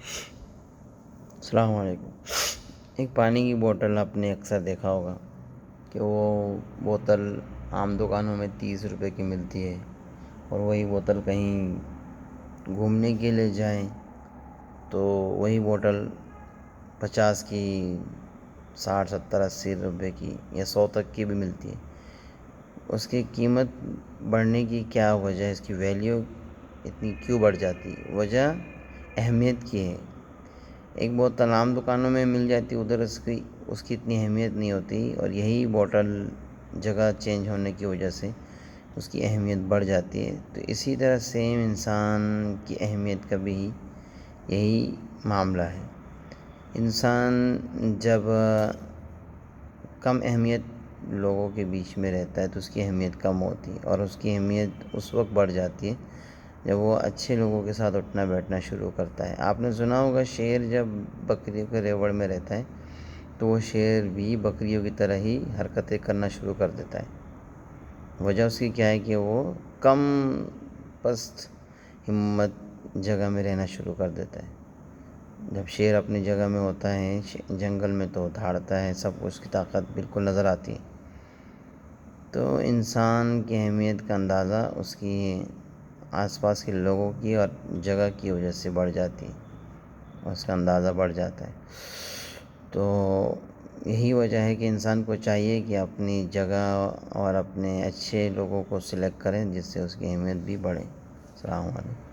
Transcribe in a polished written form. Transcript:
السلام علیکم۔ ایک پانی کی بوتل آپ نے اکثر دیکھا ہوگا کہ وہ بوتل عام دکانوں میں 30 روپے کی ملتی ہے، اور وہی بوتل کہیں گھومنے کے لیے جائیں تو وہی بوتل 50 کی، 60 70 80 روپے کی یا 100 تک کی بھی ملتی ہے۔ اس کی قیمت بڑھنے کی کیا وجہ ہے؟ اس کی ویلیو اتنی کیوں بڑھ جاتی ہے؟ وجہ اہمیت کی ہے۔ ایک بوتل عام دکانوں میں مل جاتی، ادھر اس کی اتنی اہمیت نہیں ہوتی، اور یہی بوتل جگہ چینج ہونے کی وجہ سے اس کی اہمیت بڑھ جاتی ہے۔ تو اسی طرح سیم انسان کی اہمیت کا بھی یہی معاملہ ہے۔ انسان جب کم اہمیت لوگوں کے بیچ میں رہتا ہے تو اس کی اہمیت کم ہوتی ہے، اور اس کی اہمیت اس وقت بڑھ جاتی ہے جب وہ اچھے لوگوں کے ساتھ اٹھنا بیٹھنا شروع کرتا ہے۔ آپ نے سنا ہوگا شیر جب بکریوں کے ریوڑ میں رہتا ہے تو وہ شیر بھی بکریوں کی طرح ہی حرکتیں کرنا شروع کر دیتا ہے۔ وجہ اس کی کیا ہے کہ وہ کم پست ہمت جگہ میں رہنا شروع کر دیتا ہے۔ جب شیر اپنی جگہ میں ہوتا ہے جنگل میں تو دھاڑتا ہے، سب اس کی طاقت بالکل نظر آتی ہے۔ تو انسان کی اہمیت کا اندازہ اس کی آس پاس کے لوگوں کی اور جگہ کی وجہ سے بڑھ جاتی ہے، اس کا اندازہ بڑھ جاتا ہے۔ تو یہی وجہ ہے کہ انسان کو چاہیے کہ اپنی جگہ اور اپنے اچھے لوگوں کو سلیکٹ کریں، جس سے اس کی اہمیت بھی بڑھے۔ السلام علیکم۔